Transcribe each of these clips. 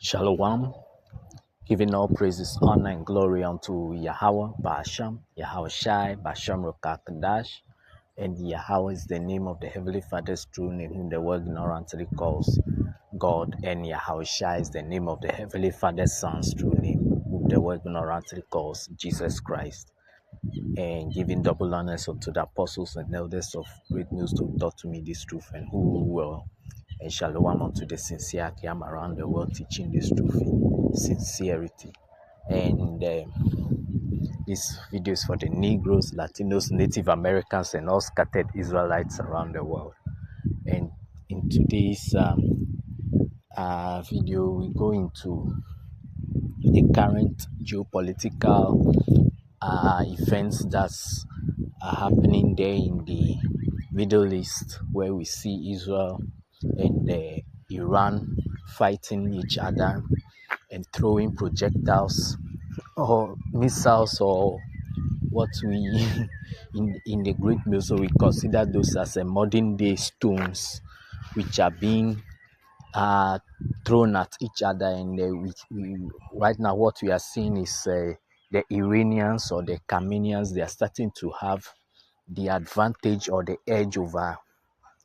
Shalom, giving all praises, honor, and glory unto Yahweh, Ba'asham, Yahweh Shai, Ba'asham Rokakadash, and Yahweh is the name of the Heavenly Father's throne, in whom the world ignorantly calls God, and Yahweh Shai is the name of the Heavenly Father's Son's true name, whom the world ignorantly calls Jesus Christ. And giving double honors unto the apostles and elders of great news who taught to me this truth, and who will and shalom unto the sincere Akiam around the world teaching this truth in sincerity. And this video is for the Negroes, Latinos, Native Americans, and all scattered Israelites around the world. And in today's video, we go into the current geopolitical events that's happening there in the Middle East, where we see Israel and Iran fighting each other and throwing projectiles or missiles or what we in the Greek Museum we consider those as a modern day stones, which are being thrown at each other. And right now what we are seeing is the Iranians or the Khameneians. They are starting to have the advantage or the edge over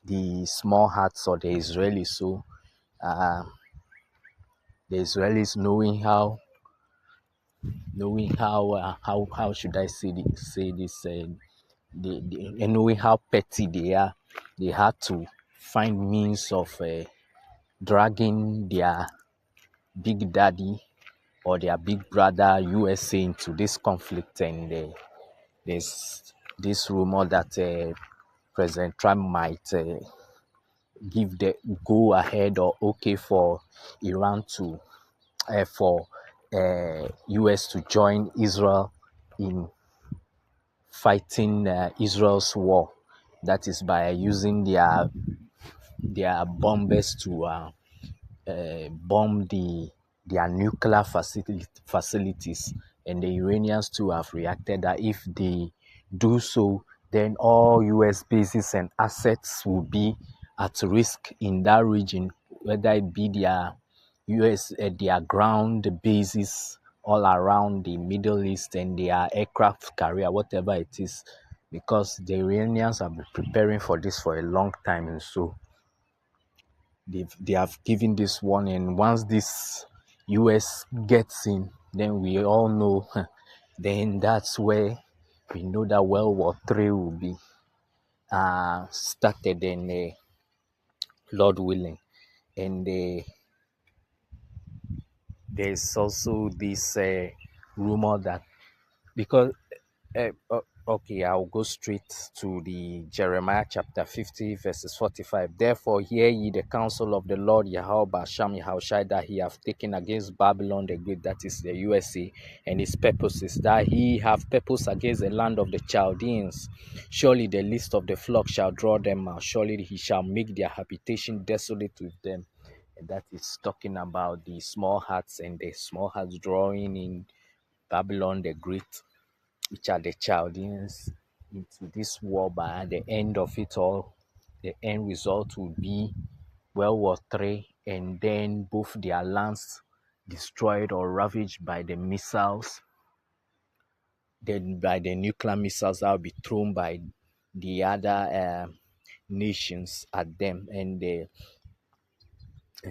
the small hearts or the Israelis. So the Israelis how should I say this knowing how petty they are, they had to find means of dragging their big daddy or their big brother USA into this conflict. And there's this rumor that President Trump might give the go ahead or okay for Iran to for US to join Israel in fighting Israel's war. That is by using their bombers to bomb their nuclear facilities. And the Iranians too have reacted that if they do so, then all US bases and assets will be at risk in that region, whether it be their their ground bases all around the Middle East and their aircraft carrier, whatever it is, because the Iranians have been preparing for this for a long time. And so they have given this warning. Once this US gets in, then we all know then that's where we know that World War III will be started, and Lord willing. And there's also this rumor that because okay, I'll go straight to the Jeremiah chapter 50 verses 45. Therefore hear ye the counsel of the Lord Yahweh Ba'asham Yahushai, that he have taken against Babylon the great, that is the USA, and his purposes, that he have purpose against the land of the Chaldeans. Surely the least of the flock shall draw them out. Surely he shall make their habitation desolate with them. And that is talking about the small hearts, and the small hearts drawing in Babylon the great, which are the Chaldeans, into this war. But at the end of it all, the end result will be World War III, and then both their lands destroyed or ravaged by the missiles, then by the nuclear missiles that will be thrown by the other nations at them. And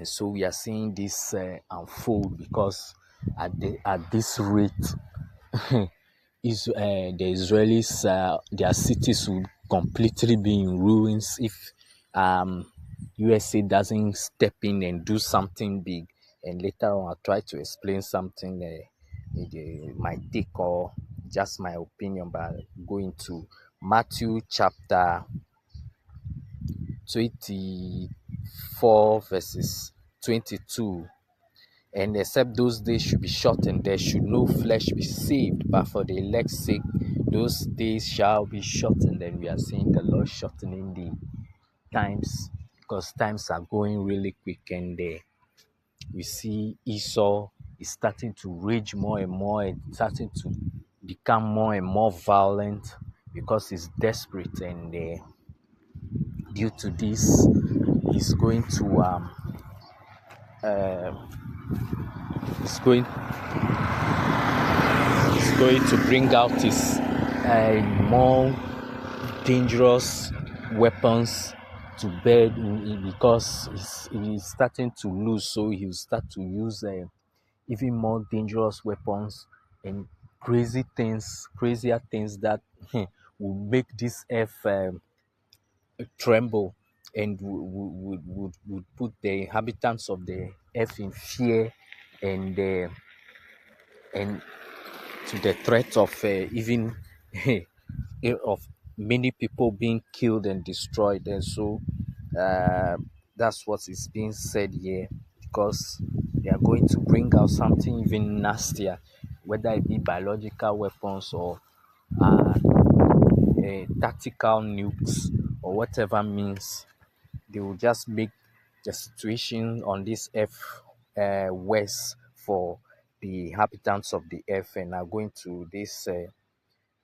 so we are seeing this unfold, because at this rate the Israelis, their cities will completely be in ruins if USA doesn't step in and do something big. And later on I'll try to explain something my take or just my opinion by going to Matthew chapter 24 verses 22. And except those days should be shortened, there should no flesh be saved, but for the elect's sake those days shall be shortened. And we are seeing the Lord shortening the times, because times are going really quick. And we see Esau is starting to rage more and more, and starting to become more and more violent, because he's desperate. And due to this, he's going to is going to bring out his more dangerous weapons to bear because he's starting to lose, so he'll start to use even more dangerous weapons and crazier things that will make this earth tremble and would put the inhabitants of the earth in fear and and to the threat of even of many people being killed and destroyed. And so uh, that's what is being said here, because they are going to bring out something even nastier, whether it be biological weapons or uh, tactical nukes or whatever means. They will just make the situation on this earth worse for the inhabitants of the earth. And are going to this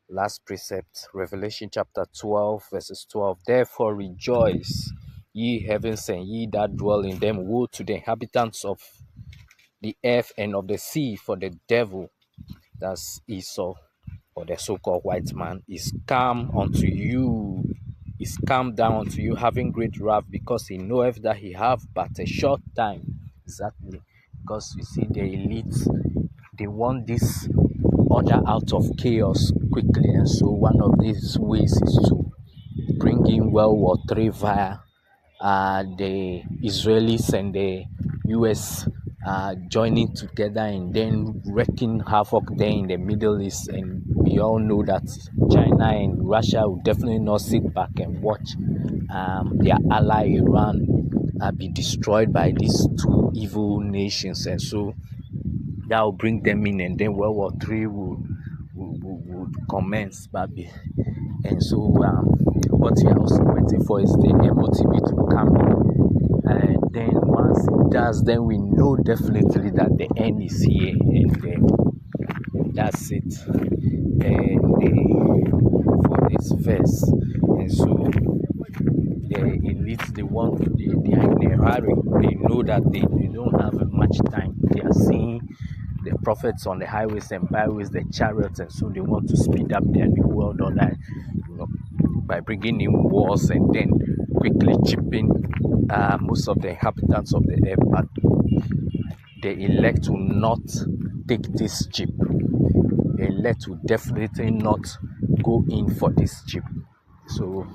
last precept, Revelation chapter 12, verses 12. Therefore rejoice, ye heavens, and ye that dwell in them. Woe to the inhabitants of the earth and of the sea, for the devil, that's Esau, or the so-called white man, is come unto you, is come down unto you, having great wrath, because he knoweth that he have but a short time. Exactly. Because you see, the elites, they want this order out of chaos quickly, and so one of these ways is to bring in World War III via the Israelis and the US joining together and then wreaking havoc there in the Middle East. And we all know that China and Russia will definitely not sit back and watch their ally Iran be destroyed by these two evil nations. And so that will bring them in, and then World War III would commence, Babi. And so what we are also waiting for is the MOTB to come in. And then once it does, then we know definitely that the end is here, and that's it. And for this verse, and so the elites, they are in a hurry. They know that they don't have much time. They are seeing the prophets on the highways and byways, the chariots, and so they want to speed up their new world order, by bringing in wars and then quickly chipping most of the inhabitants of the earth. But the elect will not take this chip. The elect will definitely not go in for this chip. So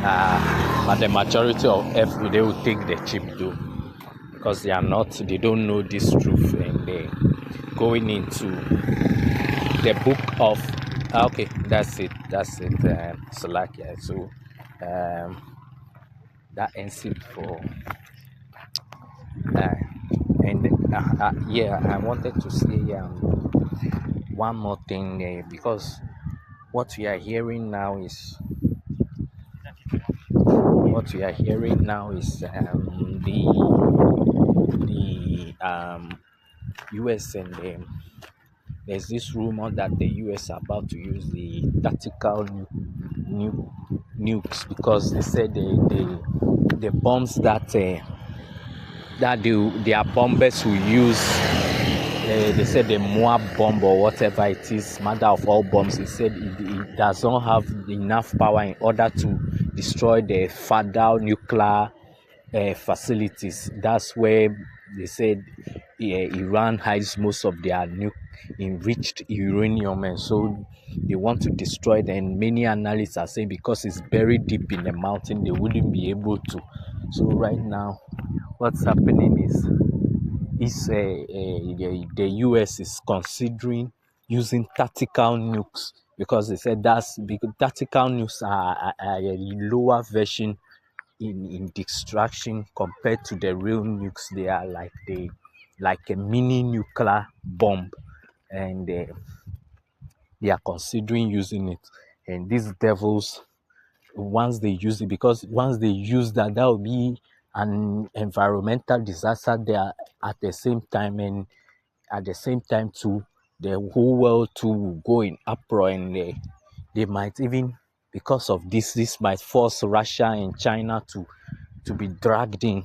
but the majority of earth, they will take the chip though, because they don't know this truth, and they going into the book of okay, that's it Salakia. So that ends it for and yeah, I wanted to say one more thing, because what we are hearing now is the US and there's this rumor that the US are about to use the tactical nukes, because they said the bombs that their bombers will use. They said the Moab bomb or whatever it is, mother of all bombs. They said it does not have enough power in order to destroy the Fadal nuclear facilities. That's where they said Iran hides most of their enriched uranium, and so they want to destroy it. And many analysts are saying because it's buried deep in the mountain, they wouldn't be able to. So right now, what's happening is the US is considering using tactical nukes, because they said that's because tactical nukes are a lower version in destruction compared to the real nukes. They are like a mini nuclear bomb, and they are considering using it. And these devils, once they use it, because once they use that, that will be an environmental disaster there at the same time, and at the same time too, the whole world too will go in uproar, and they might even, because of this might force Russia and China to be dragged in.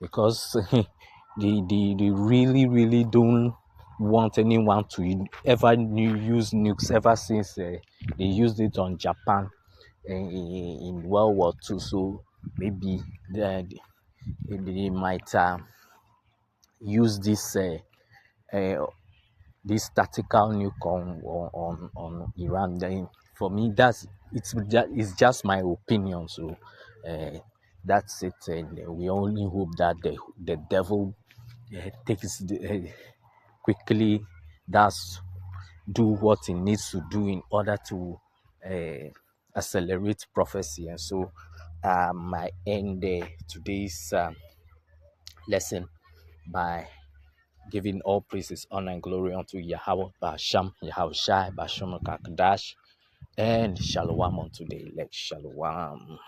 because they really really don't want anyone to ever use nukes ever since they used it on Japan in World War II. So maybe they might use uh, this tactical nuke on Iran. Then for me, it's just my opinion. So uh, that's it. And we only hope that the devil takes quickly does do what he needs to do in order to accelerate prophecy. And so I end today's lesson by giving all praises, honor, and glory unto Yahweh, Basham, Yahushai, Basham, Kakadash, and Shalom unto the elect. Shalom.